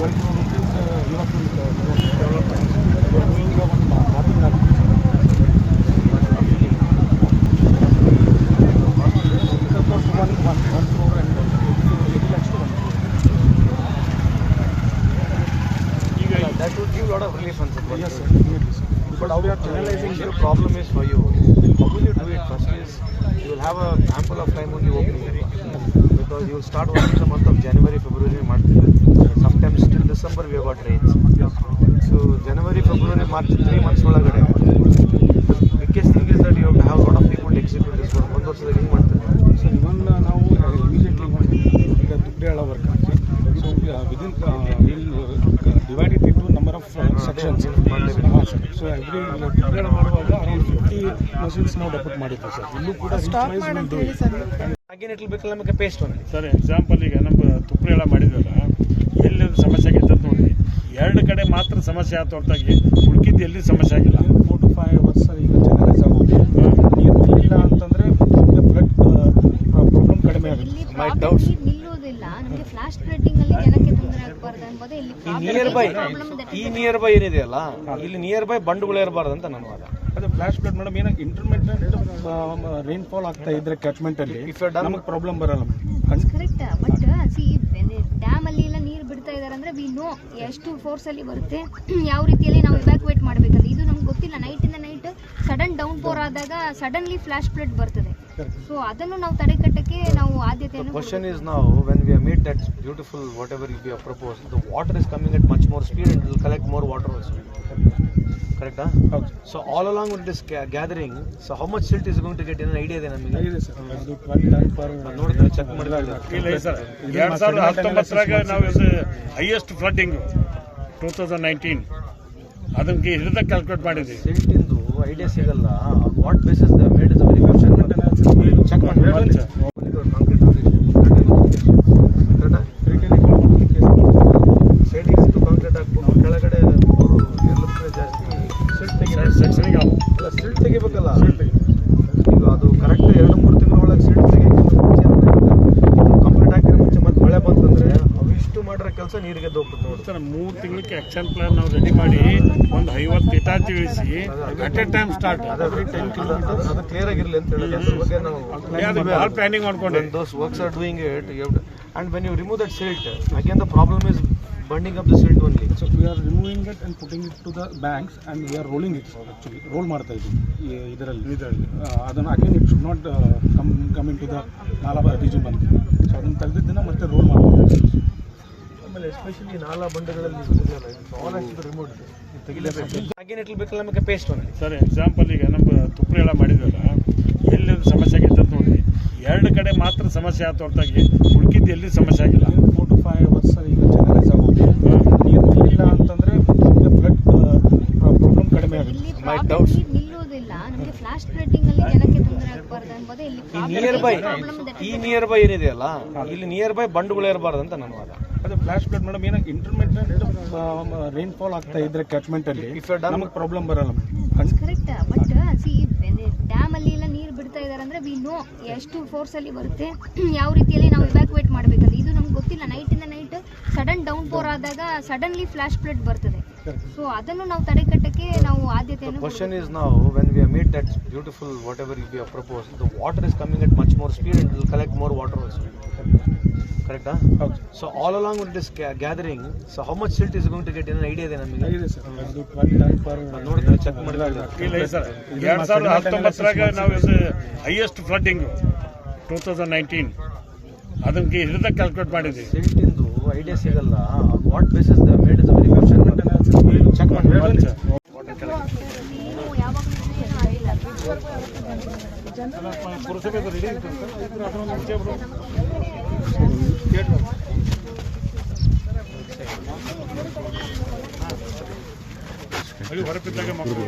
12 crore rupees you have to develop. We are doing one mapping now. One crore and 80 lakhs to 1 crore. That would give a lot of relief on the Yes, sir. Definitely, sir. But how we are generalizing the problem is for you. How will you do it? First is you will have a ample of time only opening because you will start working the month of January, February, March. Sometimes till December we have got rains. So January, February, March, 3 months ಒಳಗಡೆ. Biggest thing is that you have to have a lot of people to execute this work. ಒಂದು ವರ್ಷದಲ್ಲಿ ಹೆಂಗೆ ಮಾಡ್ತಾರೆ? So even now immediately ಈಗ ತುಪ್ರಿಯಾಳ work ಆಗ್ತದೆ. So within we'll divide it into number of sections. So every ತುಪ್ರಿಯಾಳ ಮಾಡುವಾಗ around 50 machines ನಾವು ಡೆಪೋಟ್ ಮಾಡಿದ್ವಿ sir. ಇಲ್ಲೂ ಕೂಡ ಸ್ಟಾಪ್ ಮಾಡಂತ ಹೇಳಿ sir. Again it will become like a paste only. Sir example ಈಗ ನಮ್ಮ ತುಪ್ರಿಯಾಳ ಮಾಡಿದ್ವಲ್ಲ ಎಲ್ಲಿ ಸಮಸ್ಯೆ ಆಗೈತೆ ಅಂತ ನೋಡಿ 2 ಕಡೆ ಮಾತ್ರ ಸಮಸ್ಯೆ ಆಯ್ತು ಹೊರತಾಗಿ ಉಳ್ಕಿದ್ದು ಎಲ್ಲಿ ಸಮಸ್ಯೆ ಆಗಿಲ್ಲ. 4 to 5 hours ಸರ್ ಈಗ ಜನರಲೈಸ್ ಆಗುತ್ತೆ. ನೀರು ಇಲ್ಲ ಅಂತಂದ್ರೆ ಫ್ಲಡ್ ಪ್ರಾಬ್ಲಮ್ ಕಡಿಮೆ ಆಗುತ್ತೆ. My doubts. ನಿಲ್ಲೋದಿಲ್ಲ ನಮಗೆ ಫ್ಲಾಶ್ ಫ್ಲಡ್ಡಿಂಗ್ ಅಲ್ಲಿ ಜನಕ್ಕೆ ತೊಂದರೆ ಆಗಬಾರ್ದು ಎಂಬುದೇ ಇಲ್ಲಿ ಈ ನಿಯರ್ ಬೈ ಏನಿದೆಯಲ್ಲ ಇಲ್ಲಿ ನಿಯರ್ ಬೈ ಬಂಡುಗಳು ಇರಬಾರ್ದು ಅಂತ ನನ್ನ ವಾದ. ಅದೇ ಫ್ಲಾಶ್ ಫ್ಲಡ್ ಮೇಡಮ್ ಏನಾಗಿ ಇಂಟರ್ಮಿಟೆಂಟ್ ರೈನ್ಫಾಲ್ ಆಗ್ತಾ ಇದ್ರೆ ಕ್ಯಾಚ್ಮೆಂಟ್ ಅಲ್ಲಿ ನಮಗೆ ಪ್ರಾಬ್ಲಮ್ ಬರಲ್ಲ. ಕರೆಕ್ಟ್. ಬಟ್ ಸಿ ಡ್ಯಾಮ್ ಅಲ್ಲಿ ಎಲ್ಲ ನೀರು ಬಿಡ್ತಾ ಇದಾರೆ ಅಂದ್ರೆ ವಿ ನೋ ಎಷ್ಟು ಫೋರ್ಸ್ ಅಲ್ಲಿ ಬರುತ್ತೆ, ಯಾವ ರೀತಿಯಲ್ಲಿ ನಾವು ಇವ್ಯಾಕ್ಯುವೇಟ್ ಮಾಡಬೇಕಂತ ಇದು ನಮ್ಗೆ ಗೊತ್ತಿಲ್ಲ. ನೈಟ್ ಇಂದ ನೈಟ್ ಸಡನ್ ಡೌನ್ ಪೋರ್ ಆದಾಗ ಸಡನ್ಲಿ ಫ್ಲಾಶ್ ಫ್ಲಡ್ ಬರ್ತದೆ. ಸೊ ಅದನ್ನು ನಾವು ತಡೆಗಟ್ಟಕ್ಕೆ ನಾವು ಆದ್ಯತೆಯನ್ನು. Question is now when we have made that beautiful whatever we have proposed, the water is coming at much more speed and it will collect more water also. Correct? ಹೌದು. So all along with this gathering, so how much silt is going to get in an idea ಇದೆ ನಮಗೆ? ಇದೆ sir. ಅದು 12 ton per ನೋಡಿದ್ರೆ check ಮಾಡಿದಾಗ ಇಲ್ಲ sir 2019 ನಾವು highest flooding 2019 ಅದಕ್ಕೆ ಹಿಡಿದ ಕ್ಯಾಲ್ಕುಲೇಟ್ ಮಾಡಿದ್ವಿ. ಸಿಲ್ಟ್ ಇಂದು ಐಡಿಯಾ ಸಿಗಲ್ಲ. What basis the made is very well check ಮಾಡಿ ಸೈಡಿಗೆ ಸಿಟ್ಟು ಕಾಂಕ್ರೀಟ್ ಹಾಕ್ಬಿಟ್ಟು ಕೆಳಗಡೆ ಎಲ್ಲದಕ್ಕೂ ಜಾಸ್ತಿ ಸಿಲ್ಟ್ ಸೆಕ್ಷನಿಗೆ ಅಲ್ಲ ಸಿಲ್ಟ್ ತೆಗಿಬೇಕಲ್ಲ. ಈಗ ಅದು ಕರೆಕ್ಟ್ 2-3 ತಿಂಗಳೊಳಗೆ ಸಿಲ್ಟ್ ತೆಗಿಯೋಕ್ಕಿಂತ ಮುಂಚೆ ಕಂಪ್ಲೀಟ್ ಹಾಕಿದ ಮುಂಚೆ ಮತ್ತೆ ಮಳೆ ಬಂತಂದ್ರೆ ಅವಿಷ್ಟು ಮಾಡಿರೋ ಕೆಲಸ ನೀರಿಗೆ ಹೋಗ್ಬಿಟ್ಟು ನೋಡಿ ಸರ್ 3 ತಿಂಗಳಿಗೆ ಆಕ್ಷನ್ ಪ್ಲಾನ್ ನಾವು ರೆಡಿ ಮಾಡಿ ಒಂದು 50 ಇಟಾಚಿ ಇಳಿಸಿ ಅಟ್ ಎ ಟೈಮ್ ಸ್ಟಾರ್ಟ್. ಅದು 10 ಕಿಲೋಮೀಟರ್ ಅದು ಕ್ಲಿಯರ್ ಆಗಿರಲಿ ಅಂತ ಹೇಳಿ ಅದ್ರ ಬಗ್ಗೆ ನಾವು ಆಲ್ ಪ್ಲಾನಿಂಗ್ ಮಾಡ್ಕೊಂಡೆ. those works are doing it you have to, and when you remove that silt again the problem is burning up the silt only. So we are removing it and putting it to the banks and we are rolling it actually. Roll ಮಾಡ್ತಾ ಇದ್ದೀವಿ ಇದರಲ್ಲಿ. ಅದನ್ನು again it should not come into the ನಾಲಾ region ಬಂದು. So ಅದನ್ನು ತೆಗೆದಿದ್ದನ್ನು ಮತ್ತೆ roll ಮಾಡ್ತೀವಿ. ಆಮೇಲೆ ಎಸ್ಪೆಷಲಿ ನಾಲಾ ಬಂಡೆಗಳಲ್ಲಿ ಇದೆಯಲ್ಲ all has to remove it ತೆಗಿಲೇಬೇಕು. again it will become like a paste only. Sir example ಈಗ ನಮ್ಮ ತುಪ್ರಿಯಾಳ ಮಾಡಿದ್ವಲ್ಲ ಎಲ್ಲಿ ಸಮಸ್ಯೆ ಆಗೈತೆ ಅಂತ ನೋಡಿ 2 ಕಡೆ ಮಾತ್ರ ಸಮಸ್ಯೆ ಆಯ್ತು ಹೊರತಾಗಿ ಉಳ್ಕಿದ್ದು ಎಲ್ಲಿ ಸಮಸ್ಯೆ ಆಗಿಲ್ಲ. 4 to 5 hours ಸರ್ ಈಗ ಜನರಲೈಸ್ ಆಗುತ್ತೆ. ನೀರು ಇಲ್ಲ ಅಂತಂದ್ರೆ ಫ್ಲಡ್ ಪ್ರಾಬ್ಲಮ್ ಕಡಿಮೆ ಆಗುತ್ತೆ. My doubts. ನಿಲ್ಲೋದಿಲ್ಲ ನಮಗೆ ಫ್ಲಾಶ್ ಫ್ಲಡ್ಡಿಂಗ್ ಅಲ್ಲಿ ಜನಕ್ಕೆ ತೊಂದರೆ ಆಗಬಾರ್ದು ಎಂಬುದೇ ಇಲ್ಲಿ ಈ ನಿಯರ್ ಬೈ ಏನಿದೆಯಲ್ಲ ಇಲ್ಲಿ ನಿಯರ್ ಬೈ ಬಂಡುಗಳು ಇರಬಾರ್ದು ಅಂತ ನನ್ನ ವಾದ. ಅದೇ ಫ್ಲಾಶ್ ಫ್ಲಡ್ ಮೇಡಮ್ ಏನಾಗಿ ಇಂಟರ್ಮಿಟೆಂಟ್ ರೈನ್ಫಾಲ್ ಆಗ್ತಾ ಇದ್ರೆ ಕ್ಯಾಚ್ಮೆಂಟ್ ಅಲ್ಲಿ ನಮಗೆ ಪ್ರಾಬ್ಲಮ್ ಬರಲ್ಲ. ಕರೆಕ್ಟ್. ಬಟ್ ಸಿ ಡ್ಯಾಮ್ ಅಲ್ಲಿ ಎಲ್ಲ ನೀರು ಬಿಡ್ತಾ ಇದಾರೆ ಅಂದ್ರೆ ವಿ ನೋ ಎಷ್ಟು ಫೋರ್ಸ್ ಅಲ್ಲಿ ಬರುತ್ತೆ, ಯಾವ ರೀತಿಯಲ್ಲಿ ನಾವು ಇವ್ಯಾಕ್ಯುವೇಟ್ ಮಾಡಬೇಕಂತ ಇದು ನಮ್ಗೆ ಗೊತ್ತಿಲ್ಲ. ನೈಟ್ ಇಂದ ನೈಟ್ ಸಡನ್ ಡೌನ್ ಪೋರ್ ಆದಾಗ ಸಡನ್ಲಿ ಫ್ಲಾಶ್ ಫ್ಲಡ್ ಬರ್ತದೆ. ಸೊ ಅದನ್ನು ನಾವು ತಡೆಗಟ್ಟಕ್ಕೆ ನಾವು ಆದ್ಯತೆಯನ್ನು. Question is now when we have made that beautiful whatever we have proposed, the water is coming at much more speed and it will collect more water also. Correct? ಹೌದು. So all along with this gathering, so how much silt is going to get in an idea ಇದೆ ನಮಗೆ? ಇದೆ sir. ಅದು 12 ton per ನೋಡಿದ್ರೆ check ಮಾಡಿದಾಗ ಇಲ್ಲ sir 2019 ನಾವು highest flooding 2019 ಅದಕ್ಕೆ ಹಿಡಿದ ಕ್ಯಾಲ್ಕುಲೇಟ್ ಮಾಡಿದ್ವಿ. ಸಿಲ್ಟ್ ಇಂದು ಐಡಿಯಾ ಸಿಗಲ್ಲ. What basis the made is very well check ಮಾಡಿ ಪುರಸಭೆ ರೆಡಿ ಹೊರಪಿದ್ದಾಗ ಮಕ್ಕಳು